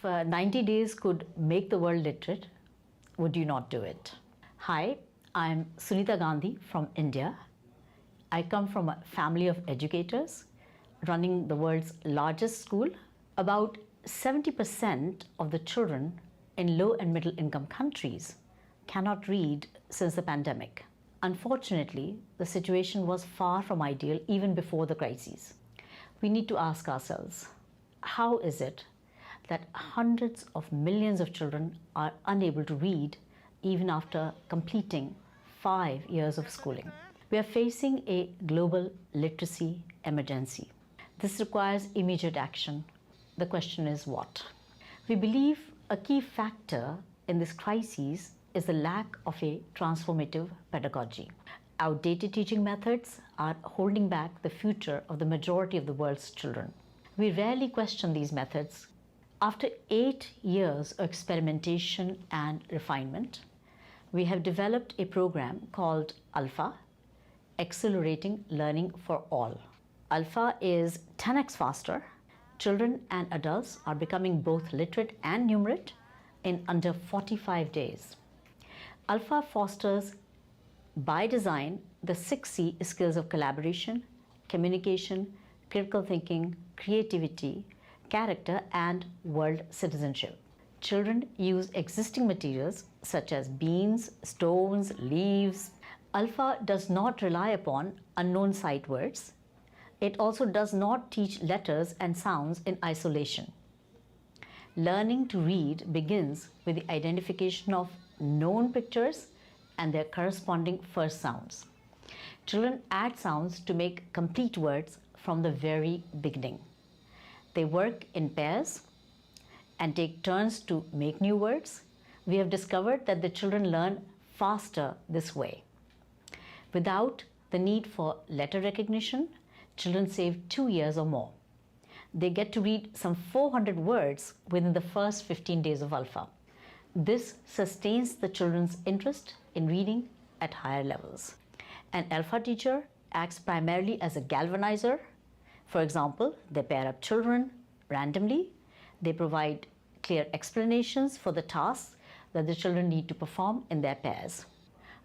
If 90 days could make the world literate, would you not do it? Hi, I'm Sunita Gandhi from India. I come from a family of educators running the world's largest school. About 70% of the children in low and middle income countries cannot read since the pandemic. Unfortunately, the situation was far from ideal even before the crisis. We need to ask ourselves, how is it that hundreds of millions of children are unable to read even after completing 5 years of schooling? We are facing a global literacy emergency. This requires immediate action. The question is what? We believe a key factor in this crisis is the lack of a transformative pedagogy. Outdated teaching methods are holding back the future of the majority of the world's children. We rarely question these methods. After 8 years of experimentation and refinement, we have developed a program called Alpha, Accelerating Learning for All. Alpha is 10x faster. Children and adults are becoming both literate and numerate in under 45 days. Alpha fosters, by design, the 6C skills of collaboration, communication, critical thinking, creativity, character, and world citizenship. Children use existing materials such as beans, stones, leaves. Alpha does not rely upon unknown sight words. It also does not teach letters and sounds in isolation. Learning to read begins with the identification of known pictures and their corresponding first sounds. Children add sounds to make complete words from the very beginning. They work in pairs and take turns to make new words. We have discovered that the children learn faster this way. Without the need for letter recognition, children save 2 years or more. They get to read some 400 words within the first 15 days of Alpha. This sustains the children's interest in reading at higher levels. An Alpha teacher acts primarily as a galvanizer. For example, they pair up children randomly. They provide clear explanations for the tasks that the children need to perform in their pairs.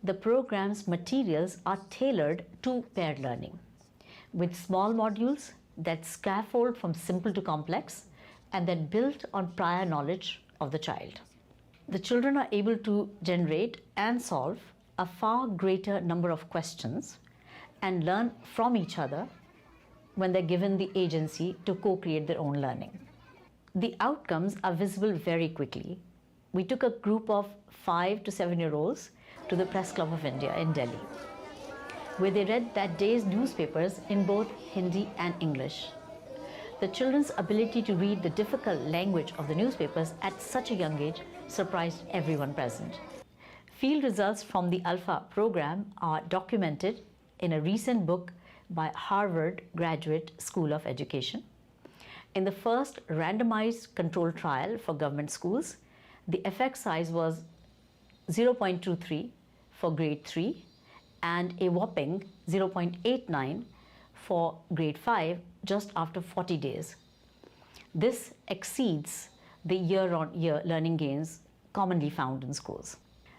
The program's materials are tailored to paired learning, with small modules that scaffold from simple to complex and that build on prior knowledge of the child. The children are able to generate and solve a far greater number of questions and learn from each other when they're given the agency to co-create their own learning. The outcomes are visible very quickly. We took a group of 5 to 7-year-olds to the Press Club of India in Delhi, where they read that day's newspapers in both Hindi and English. The children's ability to read the difficult language of the newspapers at such a young age surprised everyone present. Field results from the Alpha program are documented in a recent book by Harvard Graduate School of Education. In the first randomized controlled trial for government schools, the effect size was 0.23 for grade 3 and a whopping 0.89 for grade 5 just after 40 days. This exceeds the year-on-year learning gains commonly found in schools.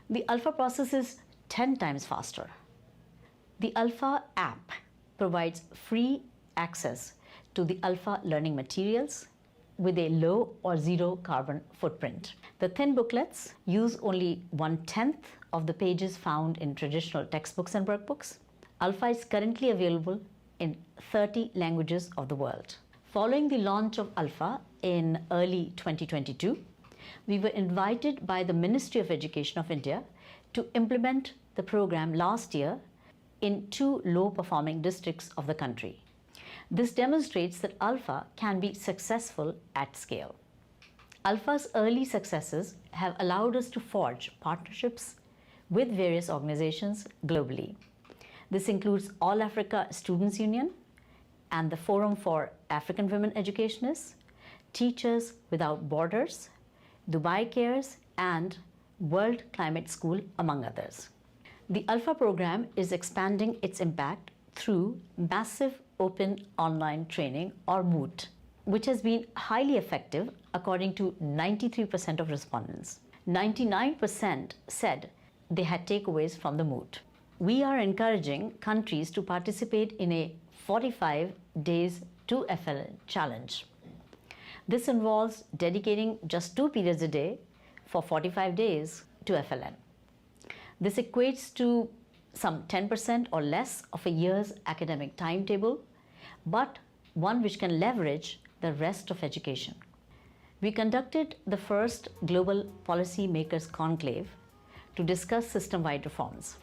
The Alpha process is 10 times faster. The Alpha app provides free access to the Alpha learning materials with a low or zero carbon footprint. The thin booklets use only 1/10 of the pages found in traditional textbooks and workbooks. Alpha is currently available in 30 languages of the world. Following the launch of Alpha in early 2022, we were invited by the Ministry of Education of India to implement the program last year in 2 low-performing districts of the country. This demonstrates that Alpha can be successful at scale. Alpha's early successes have allowed us to forge partnerships with various organizations globally. This includes All Africa Students Union and the Forum for African Women Educationists, Teachers Without Borders, Dubai Cares, and World Climate School, among others. The Alpha program is expanding its impact through massive open online training, or MOOT. which has been highly effective according to 93% of respondents. 99% said they had takeaways from the moot. We are encouraging countries to participate in a 45 days to FLN challenge. This involves dedicating just 2 periods a day for 45 days to FLN. This equates to some 10% or less of a year's academic timetable, but one which can leverage the rest of education. We conducted the first Global Policy Makers Conclave to discuss system-wide reforms.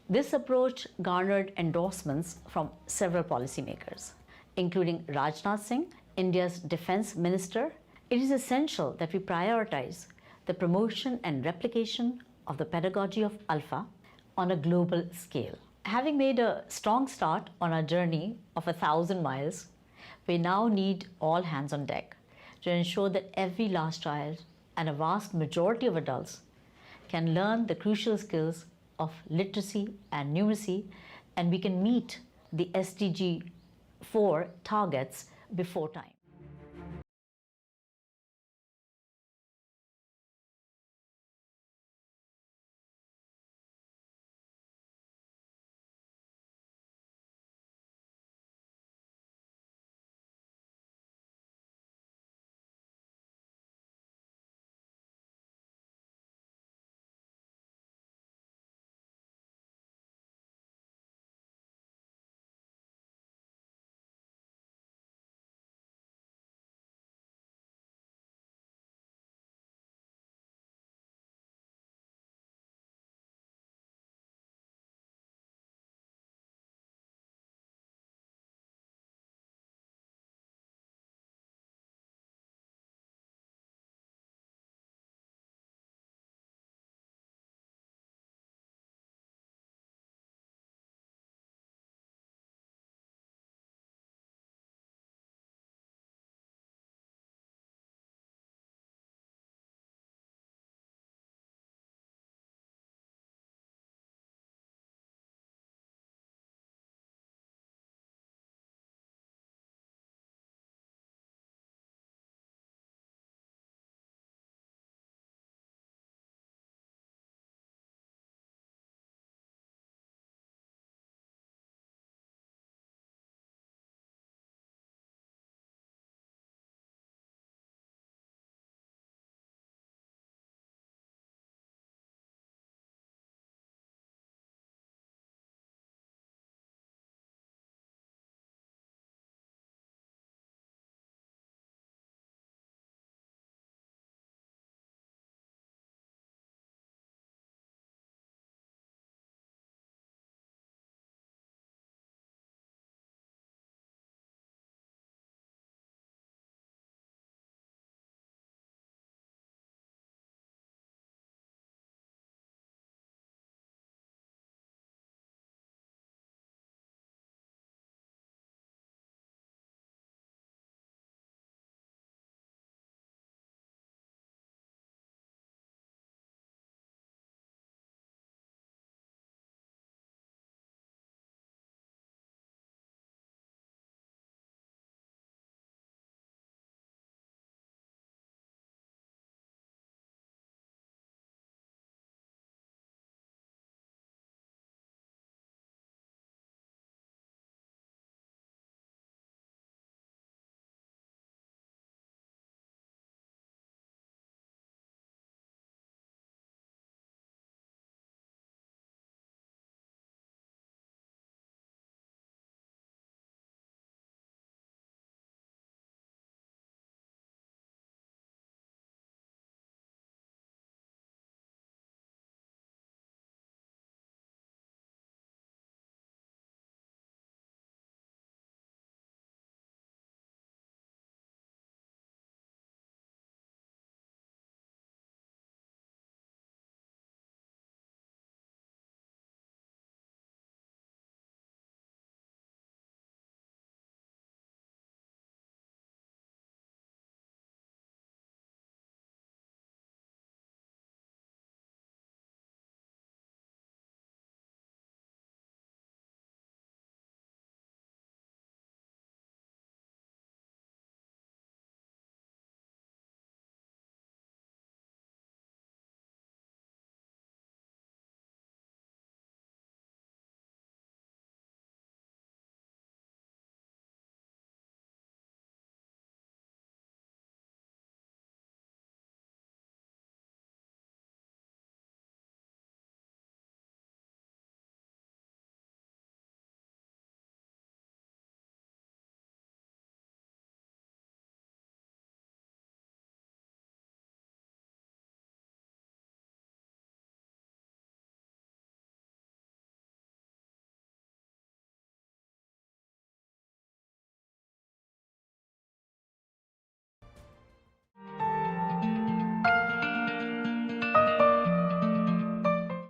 This approach garnered endorsements from several policymakers, including Rajnath Singh, India's Defense Minister. It is essential that we prioritize the promotion and replication of the pedagogy of Alpha on a global scale. Having made a strong start on our journey of 1,000 miles, we now need all hands on deck to ensure that every last child and a vast majority of adults can learn the crucial skills of literacy and numeracy, and we can meet the SDG 4 targets before time.